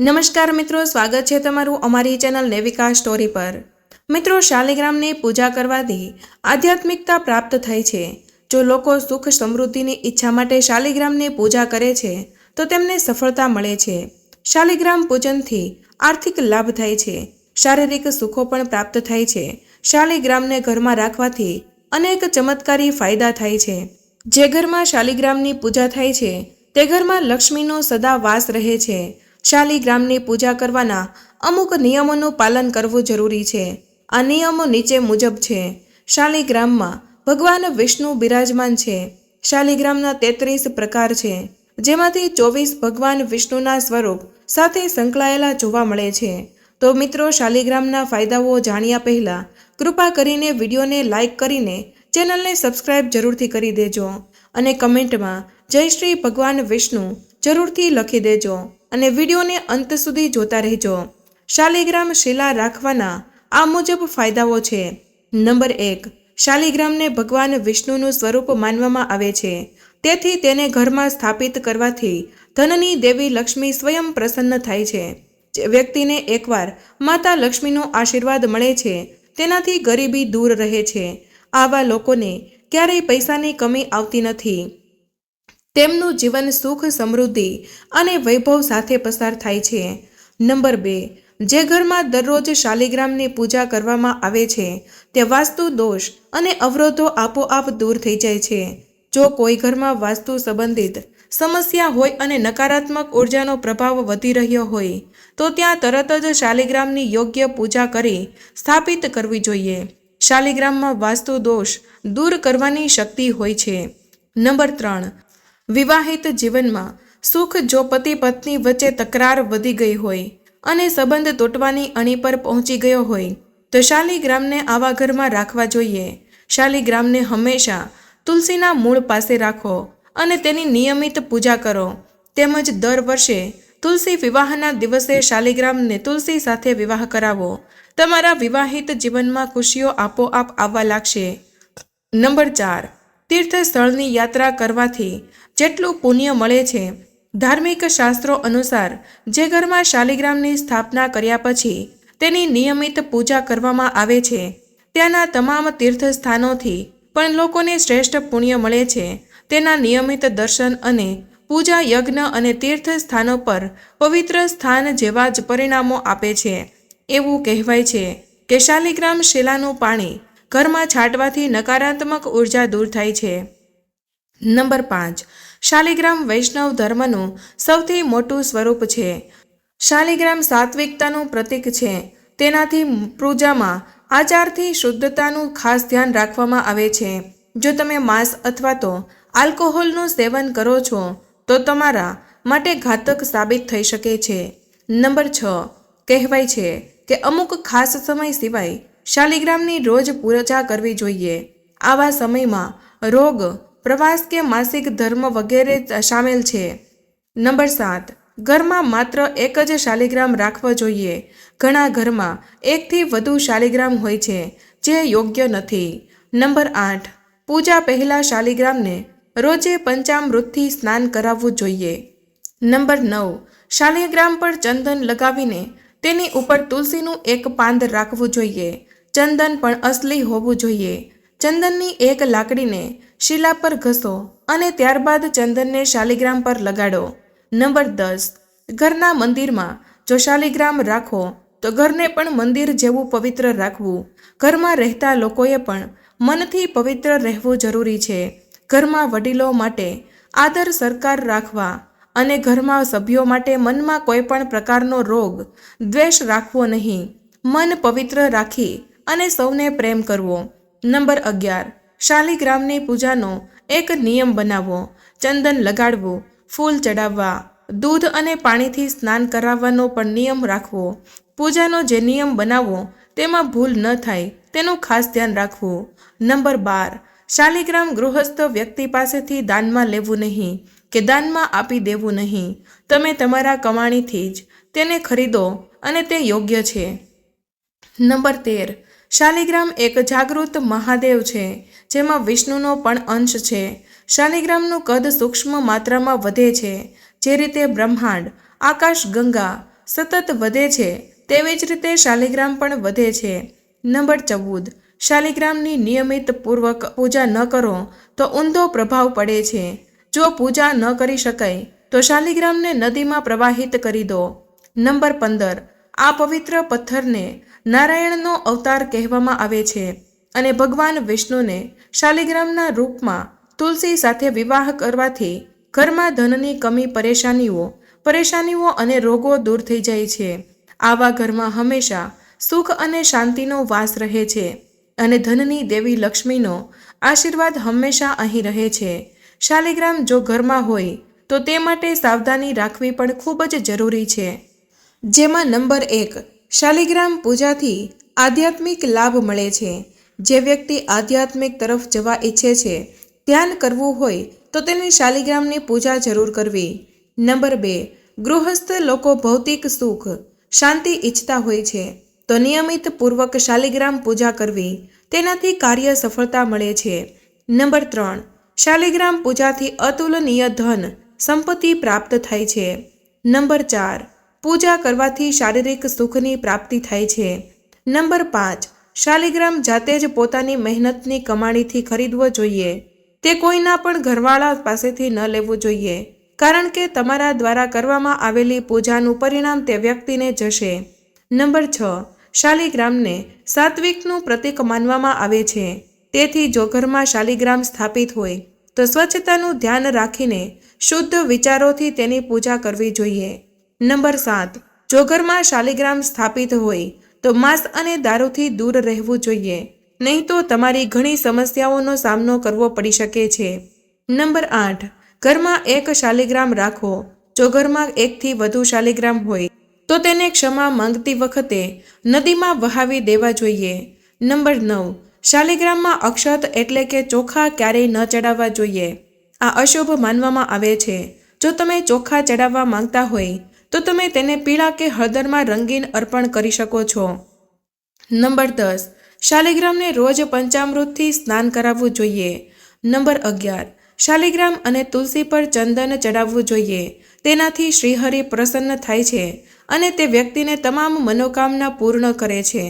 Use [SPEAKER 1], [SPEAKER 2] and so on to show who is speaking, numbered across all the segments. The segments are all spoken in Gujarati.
[SPEAKER 1] નમસ્કાર મિત્રો, સ્વાગત છે તમારું અમારી ચેનલ નેવિકા સ્ટોરી પર। મિત્રો, શાલિગ્રામની પૂજા કરવાથી આધ્યાત્મિકતા પ્રાપ્ત થાય છે। જો લોકો સુખ સમૃદ્ધિની ઈચ્છા માટે શાલિગ્રામની પૂજા કરે છે તો તેમને સફળતા મળે છે। શાલિગ્રામ પૂજનથી આર્થિક લાભ થાય છે, શારીરિક સુખો પણ પ્રાપ્ત થાય છે। શાલિગ્રામને ઘરમાં રાખવાથી અનેક ચમત્કારી ફાયદા થાય છે। જે ઘરમાં શાલિગ્રામની પૂજા થાય છે તે ઘરમાં લક્ષ્મીનો સદા વાસ રહે છે। શાલિગ્રામની પૂજા કરવાના અમુક નિયમોનું પાલન કરવું જરૂરી છે। આ નિયમો નીચે મુજબ છે। શાલિગ્રામમાં ભગવાન વિષ્ણુ બિરાજમાન છે। શાલિગ્રામના 33 પ્રકાર છે, જેમાંથી 24 ભગવાન વિષ્ણુના સ્વરૂપ સાથે સંકળાયેલા જોવા મળે છે। તો મિત્રો, શાલિગ્રામના ફાયદાઓ જાણ્યા પહેલા કૃપા કરીને વિડીયોને લાઇક કરીને ચેનલને સબસ્ક્રાઇબ જરૂરથી કરી દેજો અને કમેન્ટમાં જય શ્રી ભગવાન વિષ્ણુ જરૂરથી લખી દેજો અને વિડીયોને અંત સુધી જોતા રહેજો। શાલિગ્રામ શિલા રાખવાના આ મુજબ ફાયદાઓ છે। નંબર 1, શાલિગ્રામને ભગવાન વિષ્ણુનું સ્વરૂપ માનવામાં આવે છે, તેથી તેને ઘરમાં સ્થાપિત કરવાથી ધનની દેવી લક્ષ્મી સ્વયં પ્રસન્ન થાય છે। જે વ્યક્તિને એકવાર માતા લક્ષ્મીનો આશીર્વાદ મળે છે તેનાથી ગરીબી દૂર રહે છે। આવા લોકોને ક્યારેય પૈસાની કમી આવતી નથી। તેમનું જીવન સુખ, સમૃદ્ધિ અને વૈભવ સાથે પસાર થાય છે। નંબર 2, જે ઘરમાં દરરોજ શાલિગ્રામની પૂજા કરવામાં આવે છે તે વાસ્તુ દોષ અને અવરોધો આપોઆપ દૂર થઈ જાય છે। જો કોઈ ઘરમાં વાસ્તુ સંબંધિત સમસ્યા હોય અને નકારાત્મક ઉર્જાનો પ્રભાવ વધી રહ્યો હોય તો ત્યાં તરત જ શાલિગ્રામની યોગ્ય પૂજા કરી સ્થાપિત કરવી જોઈએ। શાલિગ્રામમાં વાસ્તુ દોષ દૂર કરવાની શક્તિ હોય છે। નંબર 3, વિવાહિત જીવનમાં સુખ। જો પતિ પત્ની વચ્ચે તકરાર વધી ગઈ હોય અને સંબંધ તૂટવાની અણી પર પહોંચી ગયો હોય તો શાલિગ્રામને આવા ઘરમાં રાખવા જોઈએ। શાલિગ્રામને હંમેશા તુલસીના મૂળ પાસે રાખો અને તેની નિયમિત પૂજા કરો, તેમજ દર વર્ષે તુલસી વિવાહના દિવસે શાલિગ્રામને તુલસી સાથે વિવાહ કરાવો। તમારા વિવાહિત જીવનમાં ખુશીઓ આપોઆપ આવવા લાગશે। નંબર 4, તીર્થ સ્થળની યાત્રા કરવાથી જેટલું પુણ્ય મળે છે, ધાર્મિક શાસ્ત્રો અનુસાર જે ઘરમાં શાલિગ્રામની સ્થાપના કર્યા પછી તેની નિયમિત પૂજા કરવામાં આવે છે ત્યાંના તમામ તીર્થ સ્થાનોથી પણ લોકોને શ્રેષ્ઠ પુણ્ય મળે છે। તેના નિયમિત દર્શન અને પૂજા યજ્ઞ અને તીર્થ સ્થાનો પર પવિત્ર સ્થાન જેવા જ પરિણામો આપે છે। એવું કહેવાય છે કે શાલિગ્રામ શિલાનું પાણી ઘરમાં છાંટવાથી નકારાત્મક ઉર્જા દૂર થાય છે। નંબર 5, શાલિગ્રામ વૈષ્ણવ ધર્મનું સૌથી મોટું સ્વરૂપ છે। શાલિગ્રામ સાત્વિકતાનું પ્રતીક છે। તેનાથી પૂજામાં આચારથી શુદ્ધતાનું ખાસ ધ્યાન રાખવામાં આવે છે। જો તમે માંસ અથવા તો આલ્કોહોલનું સેવન કરો છો તો તમારા માટે ઘાતક સાબિત થઈ શકે છે। નંબર 6, કહેવાય છે કે અમુક ખાસ સમય સિવાય શાલિગ્રામની રોજ પૂજા કરવી જોઈએ। આવા સમયમાં રોગ, પ્રવાસ કે માસિક ધર્મ વગેરે સામેલ છે। નંબર 7, ઘરમાં માત્ર એક જ શાલિગ્રામ રાખવો જોઈએ। ઘણા ઘરમાં એકથી વધુ શાલિગ્રામ હોય છે, જે યોગ્ય નથી। નંબર 8, પૂજા પહેલાં શાલિગ્રામને રોજે પંચામૃતથી સ્નાન કરાવવું જોઈએ। નંબર 9, શાલિગ્રામ પર ચંદન લગાવીને તેની ઉપર તુલસીનું એક પાંદ રાખવું જોઈએ। ચંદન પણ અસલી હોવું જોઈએ। ચંદનની એક લાકડીને શિલા પર ઘસો અને ત્યારબાદ ચંદનને શાલિગ્રામ પર લગાડો। નંબર 10, ઘરના મંદિરમાં જો શાલિગ્રામ રાખો તો ઘરને પણ મંદિર જેવું પવિત્ર રાખવું। ઘરમાં રહેતા લોકોએ પણ મનથી પવિત્ર રહેવું જરૂરી છે। ઘરમાં વડીલો માટે આદર સત્કાર રાખવા અને ઘરમાં સભ્યો માટે મનમાં કોઈ પણ પ્રકારનો રોગ, દ્વેષ રાખવો નહીં। મન પવિત્ર રાખી અને સૌને પ્રેમ કરવો। નંબર 11, શાલિગ્રામની પૂજાનો એક નિયમ બનાવો। ચંદન લગાડવું, ફૂલ ચડાવવા, દૂધ અને પાણીથી સ્નાન કરાવવાનો પણ નિયમ રાખવો। પૂજાનો જે નિયમ બનાવો તેમાં ભૂલ ન થાય તેનું ખાસ ધ્યાન રાખવું। નંબર 12, શાલિગ્રામ ગૃહસ્થ વ્યક્તિ પાસેથી દાનમાં લેવું નહીં કે દાનમાં આપી દેવું નહીં। તમે તમારા કમાણીથી જ તેને ખરીદો અને તે યોગ્ય છે। નંબર 13, શાલિગ્રામ એક જાગૃત મહાદેવ છે, જેમાં વિષ્ણુનો પણ અંશ છે। શાલિગ્રામનું કદ સૂક્ષ્મ માત્રામાં વધે છે। જે રીતે બ્રહ્માંડ, આકાશ ગંગા, સતત વધે છે તેવી જ રીતે શાલિગ્રામ પણ વધે છે. નંબર 14, શાલિગ્રામની નિયમિત પૂર્વક પૂજા ન કરો તો ઊંધો પ્રભાવ પડે છે. જો પૂજા ન કરી શકાય તો શાલિગ્રામને નદીમાં પ્રવાહિત કરી દો. નંબર 15, આ પવિત્ર પથ્થરને નારાયણનો અવતાર કહેવામાં આવે છે અને ભગવાન વિષ્ણુને શાલિગ્રામના રૂપમાં તુલસી સાથે વિવાહ કરવાથી ઘરમાં ધનની કમી, પરેશાનીઓ અને રોગો દૂર થઈ જાય છે. આવા ઘરમાં હંમેશા સુખ અને શાંતિનો વાસ રહે છે અને ધનની દેવી લક્ષ્મીનો આશીર્વાદ હંમેશા અહીં રહે છે. શાલિગ્રામ જો ઘરમાં હોય તો તે માટે સાવધાની રાખવી પણ ખૂબ જ જરૂરી છે. જેમાં નંબર 1, શાલિગ્રામ પૂજાથી આધ્યાત્મિક લાભ મળે છે. જે વ્યક્તિ આધ્યાત્મિક તરફ જવા ઈચ્છે છે, ધ્યાન કરવું હોય તો તેને શાલિગ્રામની પૂજા જરૂર કરવી. નંબર 2, ગૃહસ્થ લોકો ભૌતિક સુખ, શાંતિ ઈચ્છતા હોય છે તો નિયમિત પૂર્વક શાલિગ્રામ પૂજા કરવી, તેનાથી કાર્ય સફળતા મળે છે. નંબર 3, શાલિગ્રામ પૂજાથી અતુલનીય ધન સંપત્તિ પ્રાપ્ત થાય છે. નંબર 4, પૂજા કરવાથી શારીરિક સુખની પ્રાપ્તિ થાય છે. નંબર 5, શાલિગ્રામ જાતે જ પોતાની મહેનતની કમાણીથી ખરીદવો જોઈએ. તે કોઈના પણ ઘરવાળા પાસેથી ન લેવું જોઈએ, કારણ કે તમારા દ્વારા કરવામાં આવેલી પૂજાનું પરિણામ તે વ્યક્તિને જશે. નંબર 6, શાલિગ્રામને સાત્વિકનું પ્રતીક માનવામાં આવે છે. તેથી જો ઘરમાં શાલિગ્રામ સ્થાપિત હોય તો સ્વચ્છતાનું ધ્યાન રાખીને શુદ્ધ વિચારોથી તેની પૂજા કરવી જોઈએ. નંબર 7, જો ઘરમાં શાલિગ્રામ સ્થાપિત હોય તો માંસ અને દારૂથી દૂર રહેવું જોઈએ, નહીં તો તમારી ઘણી સમસ્યાઓનો સામનો કરવો પડી શકે છે. નંબર 8, ઘરમાં એક શાલિગ્રામ રાખો. જો ઘરમાં 1થી વધુ શાલિગ્રામ હોય તો તેને ક્ષમા માંગતી વખતે નદીમાં વહાવી દેવા જોઈએ. નંબર 9, શાલિગ્રામમાં અક્ષત એટલે કે ચોખા ક્યારેય ન ચડાવવા જોઈએ. આ અશુભ માનવામાં આવે છે. જો તમે ચોખા ચડાવવા માંગતા હોય તો તમે તેને પીળા કે હળદરમાં રંગીન અર્પણ કરી શકો છો. નંબર 10, શાલિગ્રામને રોજ પંચામૃતથી સ્નાન કરાવવું જોઈએ. નંબર 11, શાલિગ્રામ અને તુલસી પર ચંદન ચડાવવું જોઈએ. તેનાથી શ્રીહરિ પ્રસન્ન થાય છે અને તે વ્યક્તિને તમામ મનોકામના પૂર્ણ કરે છે.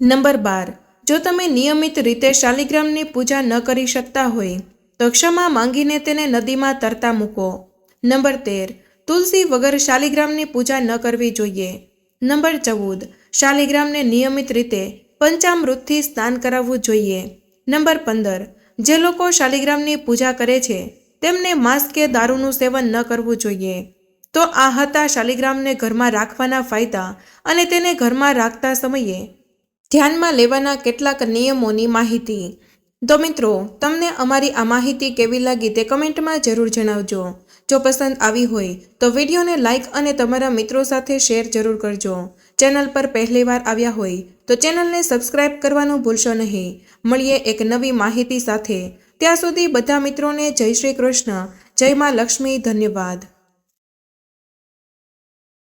[SPEAKER 1] નંબર 12, જો તમે નિયમિત રીતે શાલિગ્રામની પૂજા ન કરી શકતા હોય તો ક્ષમા માંગીને તેને નદીમાં તરતા મૂકો. નંબર 13, તુલસી વગર શાલિગ્રામની પૂજા ન કરવી જોઈએ. નંબર 14, શાલિગ્રામને નિયમિત રીતે પંચામૃતથી સ્નાન કરાવવું જોઈએ. નંબર 15, જે લોકો શાલિગ્રામની પૂજા કરે છે તેમને માંસ કે દારૂનું સેવન ન કરવું જોઈએ. તો આ હતા શાલિગ્રામને ઘરમાં રાખવાના ફાયદા અને તેને ઘરમાં રાખતા સમયે ધ્યાનમાં લેવાના કેટલાક નિયમોની માહિતી. તો મિત્રો, તમને અમારી આ માહિતી કેવી લાગી તે કમેન્ટમાં જરૂર જણાવજો. જો પસંદ આવી હોય તો વિડીયોને લાઇક અને તમારા મિત્રો સાથે શેર જરૂર કરજો. ચેનલ પર પહેલીવાર આવ્યા હોય તો ચેનલને સબસ્ક્રાઇબ કરવાનું ભૂલશો નહીં. મળીએ એક નવી માહિતી સાથે. ત્યાં સુધી બધા મિત્રોને જય શ્રી કૃષ્ણ, જય માં લક્ષ્મી. ધન્યવાદ.